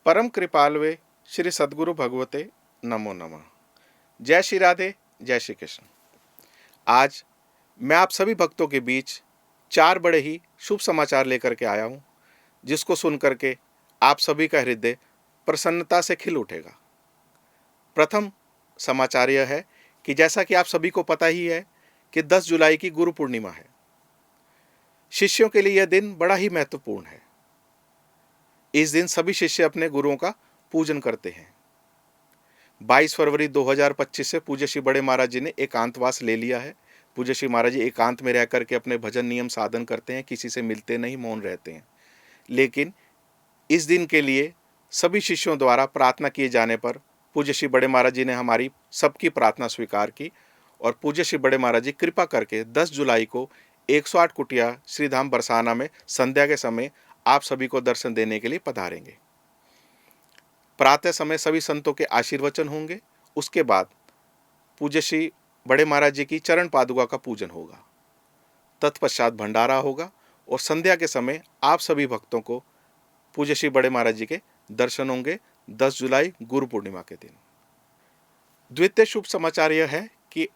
परम कृपालवे श्री सद्गुरु भगवते नमो नमः। जय श्री राधे, जय श्री कृष्ण। आज मैं आप सभी भक्तों के बीच चार बड़े ही शुभ समाचार लेकर के आया हूँ, जिसको सुन करके आप सभी का हृदय प्रसन्नता से खिल उठेगा। प्रथम समाचार यह है कि जैसा कि आप सभी को पता ही है कि 10 जुलाई की गुरु पूर्णिमा है। शिष्यों के लिए यह दिन बड़ा ही महत्वपूर्ण है। इस दिन सभी शिष्य अपने गुरुओं का पूजन करते हैं। 22 फरवरी 2025 से पूज्य श्री बड़े महाराज जी ने एकांतवास ले लिया है। पूज्य श्री महाराज जी एकांत में रह करके अपने भजन नियम साधन करते हैं, किसी से मिलते नहीं, मौन रहते हैं। लेकिन इस दिन के लिए सभी शिष्यों द्वारा प्रार्थना किए जाने पर पूज्य श्री बड़े महाराज जी ने हमारी सबकी प्रार्थना स्वीकार की और पूज्य श्री बड़े महाराज जी कृपा करके 10 जुलाई को 108 कुटिया श्रीधाम बरसाना में संध्या के समय आप सभी को दर्शन देने के लिए पधारेंगे। प्रातः समय सभी संतों के आशीर्वचन होंगे। उसके बाद पूज्य श्री बड़े महाराज जी की चरण पादुका का पूजन होगा। तत्पश्चात भंडारा होगा और संध्या के समय आप सभी भक्तों को पूज्य श्री बड़े महाराज जी के दर्शन होंगे 10 जुलाई गुरु पूर्णिमा के दिन। द्वितीय शुभ समाचार यह है कि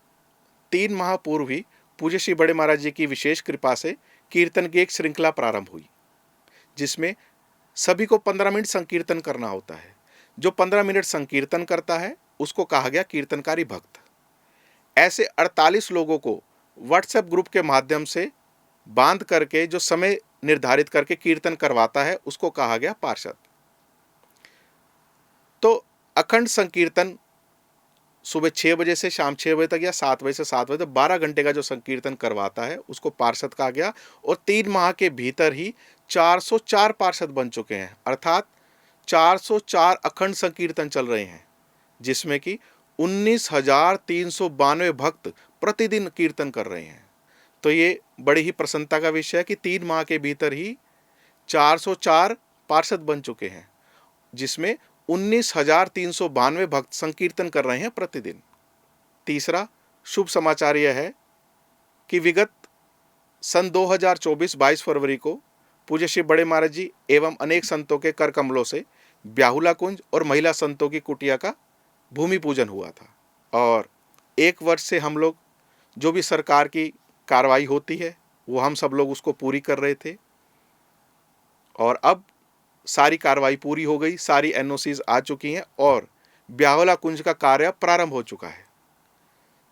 3 माह पूर्व ही पूज्य श्री बड़े महाराज जी की विशेष कृपा से कीर्तन की एक श्रृंखला प्रारंभ हुई, जिसमें सभी को 15 मिनट संकीर्तन करना होता है। जो 15 मिनट संकीर्तन करता है उसको कहा गया कीर्तनकारी भक्त। ऐसे 48 लोगों को व्हाट्सएप ग्रुप के माध्यम से बांध करके जो समय निर्धारित करके कीर्तन करवाता है उसको कहा गया पार्षद। तो अखंड संकीर्तन सुबह 6 बजे से शाम 6 बजे तक या 7 बजे से 7 बजे तक 12 घंटे का जो संकीर्तन करवाता है उसको पार्षद कहा गया। और 3 माह के भीतर ही 404 पार्षद बन चुके हैं, अर्थात 404 अखंड संकीर्तन चल रहे हैं, जिसमें कि 19,392 भक्त प्रतिदिन कीर्तन कर रहे हैं। तो ये बड़ी ही प्रसन्नता का विषय है कि 3 माह के भीतर ही 404 पार्षद बन चुके हैं, जिसमें 19,392 भक्त संकीर्तन कर रहे हैं प्रतिदिन। तीसरा शुभ समाचार यह है कि विगत सन 2024 22 फरवरी को पूज्य श्री बड़े महाराज जी एवं अनेक संतों के कर कमलों से ब्याहुला कुंज और महिला संतों की कुटिया का भूमि पूजन हुआ था। और 1 वर्ष से हम लोग जो भी सरकार की कार्रवाई होती है वो हम सब लोग उसको पूरी कर रहे थे, और अब सारी कार्रवाई पूरी हो गई, सारी एनओसीज आ चुकी हैं और ब्याहुला कुंज का कार्य प्रारंभ हो चुका है,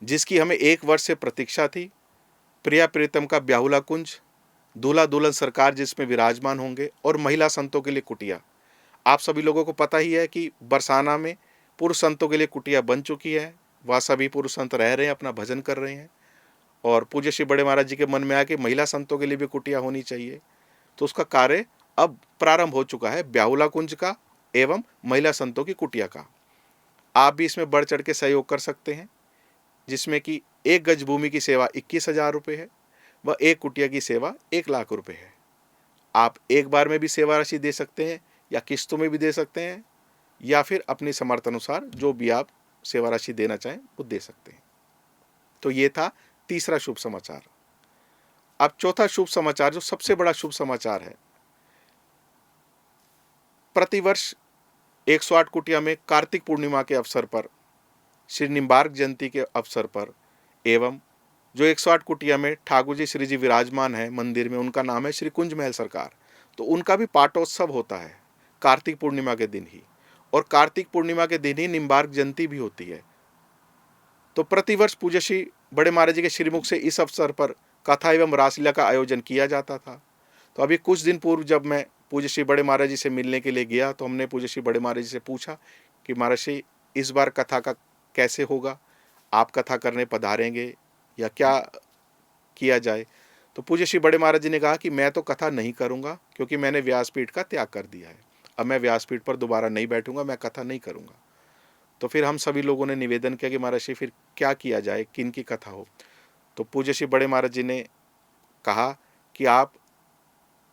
जिसकी हमें 1 वर्ष से प्रतीक्षा थी। प्रिया प्रीतम का ब्याहुला कुंज, दूल्हा दुल्हन सरकार जिसमें विराजमान होंगे, और महिला संतों के लिए कुटिया। आप सभी लोगों को पता ही है कि बरसाना में पुरुष संतों के लिए कुटिया बन चुकी है, वह सभी पुरुष संत रह रहे हैं, अपना भजन कर रहे हैं। और पूज्य श्री बड़े महाराज जी के मन में आया कि महिला संतों के लिए भी कुटिया होनी चाहिए, तो उसका कार्य अब प्रारंभ हो चुका है, ब्याहुला कुंज का एवं महिला संतों की कुटिया का। आप भी इसमें बढ़ चढ़ के सहयोग कर सकते हैं, जिसमें कि 1 गज भूमि की सेवा 21,000 रुपये है व 1 कुटिया की सेवा 1 लाख रुपये है। आप एक बार में भी सेवा राशि दे सकते हैं या किस्तों में भी दे सकते हैं, या फिर अपनी समर्थ अनुसार जो भी आप सेवा राशि देना चाहें वो दे सकते हैं। तो ये था तीसरा शुभ समाचार। अब चौथा शुभ समाचार, जो सबसे बड़ा शुभ समाचार है। प्रतिवर्ष 108 कुटिया में कार्तिक पूर्णिमा के अवसर पर, श्री निम्बार्क जयंती के अवसर पर, एवं जो 108 कुटिया में ठाकुर जी श्री जी विराजमान है मंदिर में, उनका नाम है श्री कुंज महल सरकार, तो उनका भी पाटोत्सव होता है कार्तिक पूर्णिमा के दिन ही। और कार्तिक पूर्णिमा के दिन ही निम्बार्क जयंती भी होती है। तो प्रतिवर्ष पूज्य श्री बड़े महाराज जी के श्रीमुख से इस अवसर पर कथा एवं रासलीला का आयोजन किया जाता था। तो अभी कुछ दिन पूर्व जब मैं पूज्य श्री बड़े महाराज जी से मिलने के लिए गया, तो हमने पूज्य श्री बड़े महाराज जी से पूछा कि महाराज श्री इस बार कथा का कैसे होगा, आप कथा करने पधारेंगे या क्या किया जाए। तो पूज्य श्री बड़े महाराज जी ने कहा कि मैं तो कथा नहीं करूँगा, क्योंकि मैंने व्यासपीठ का त्याग कर दिया है, अब मैं व्यासपीठ पर दोबारा नहीं बैठूंगा, मैं कथा नहीं करूँगा। तो फिर हम सभी लोगों ने निवेदन किया कि महाराज श्री फिर क्या किया जाए, किन की कथा हो। तो पूज्य श्री बड़े महाराज जी ने कहा कि आप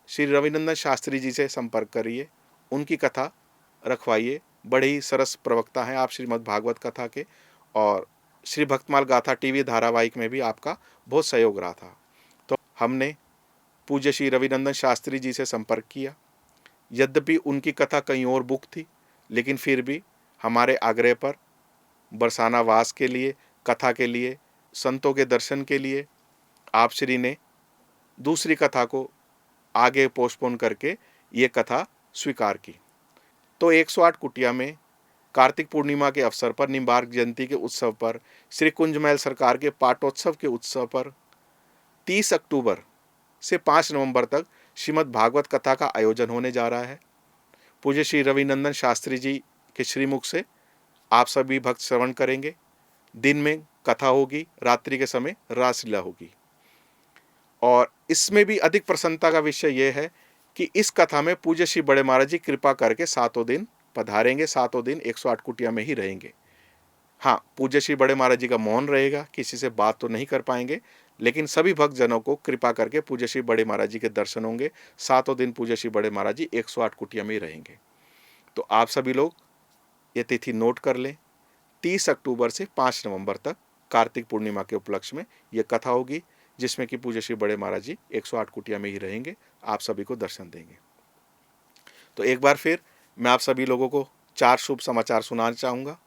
श्री रविनंदन शास्त्री जी से संपर्क करिए, उनकी कथा रखवाइए, बड़े ही सरस प्रवक्ता हैं आप श्रीमद् भागवत कथा के, और श्री भक्तमाल गाथा टीवी धारावाहिक में भी आपका बहुत सहयोग रहा था। तो हमने पूज्य श्री रविनंदन शास्त्री जी से संपर्क किया। यद्यपि उनकी कथा कहीं और बुक थी, लेकिन फिर भी हमारे आग्रह पर बरसाना वास के लिए, कथा के लिए, संतों के दर्शन के लिए आप श्री ने दूसरी कथा को आगे पोस्टपोन करके ये कथा स्वीकार की। तो 108 कुटिया में कार्तिक पूर्णिमा के अवसर पर, निम्बार्क जयंती के उत्सव पर, श्री कुंजमहल सरकार के पाटोत्सव के उत्सव पर 30 अक्टूबर से 5 नवंबर तक श्रीमद् भागवत कथा का आयोजन होने जा रहा है। पूज्य श्री रविनंदन शास्त्री जी के श्रीमुख से आप सभी भक्त श्रवण करेंगे। दिन में कथा होगी, रात्रि के समय रासलीला होगी। और इसमें भी अधिक प्रसन्नता का विषय यह है कि इस कथा में पूज्य श्री बड़े महाराज जी कृपा करके 7 दिन पधारेंगे, 7 दिन 108 कुटिया में ही रहेंगे। हाँ, पूज्य श्री बड़े महाराज जी का मौन रहेगा, किसी से बात तो नहीं कर पाएंगे, लेकिन सभी भक्त जनों को कृपा करके पूज्य श्री बड़े महाराज जी के दर्शन होंगे। 7 दिन पूज्य श्री बड़े महाराज जी 108 कुटिया में ही रहेंगे। तो आप सभी लोग ये तिथि नोट कर लें। 30 अक्टूबर से 5 नवंबर तक कार्तिक पूर्णिमा के उपलक्ष्य में ये कथा होगी, जिसमें कि पूज्य श्री बड़े महाराज जी 108 कुटिया में ही रहेंगे, आप सभी को दर्शन देंगे। तो एक बार फिर मैं आप सभी लोगों को 4 शुभ समाचार सुनाना चाहूँगा।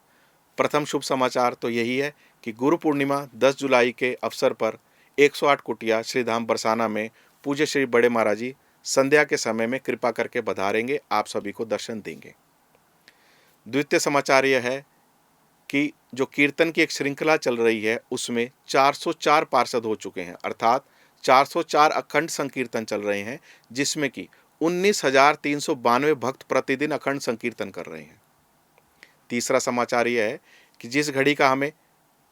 प्रथम शुभ समाचार तो यही है कि गुरु पूर्णिमा 10 जुलाई के अवसर पर 108 कुटिया श्रीधाम बरसाना में पूज्य श्री बड़े महाराज जी संध्या के समय में कृपा करके पधारेंगे, आप सभी को दर्शन देंगे। द्वितीय समाचार यह है कि जो कीर्तन की एक श्रृंखला चल रही है उसमें 404 पार्षद हो चुके हैं, अर्थात 404 अखंड संकीर्तन चल रहे हैं, जिसमें कि 19,392 भक्त प्रतिदिन अखंड संकीर्तन कर रहे हैं। तीसरा समाचार यह है कि जिस घड़ी का हमें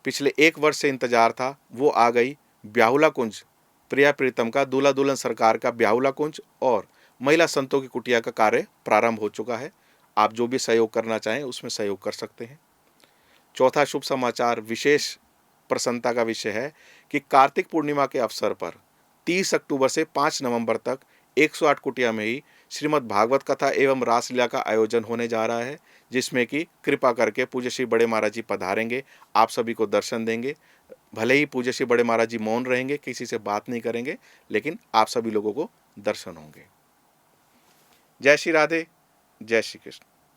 पिछले 1 वर्ष से इंतजार था वो आ गई। ब्याहुला कुंज प्रिया प्रीतम का, दूल्हा दुल्हन सरकार का ब्याहुला कुंज और महिला संतों की कुटिया का कार्य प्रारंभ हो चुका है। आप जो भी सहयोग करना चाहें उसमें सहयोग कर सकते हैं। चौथा शुभ समाचार विशेष प्रसन्नता का विषय है कि कार्तिक पूर्णिमा के अवसर पर 30 अक्टूबर से 5 नवंबर तक 108 कुटिया में ही श्रीमद् भागवत कथा एवं रासलीला का आयोजन होने जा रहा है, जिसमें कि कृपा करके पूज्य श्री बड़े महाराज जी पधारेंगे, आप सभी को दर्शन देंगे। भले ही पूज्य श्री बड़े महाराज जी मौन रहेंगे, किसी से बात नहीं करेंगे, लेकिन आप सभी लोगों को दर्शन होंगे। जय श्री राधे, जय श्री कृष्ण।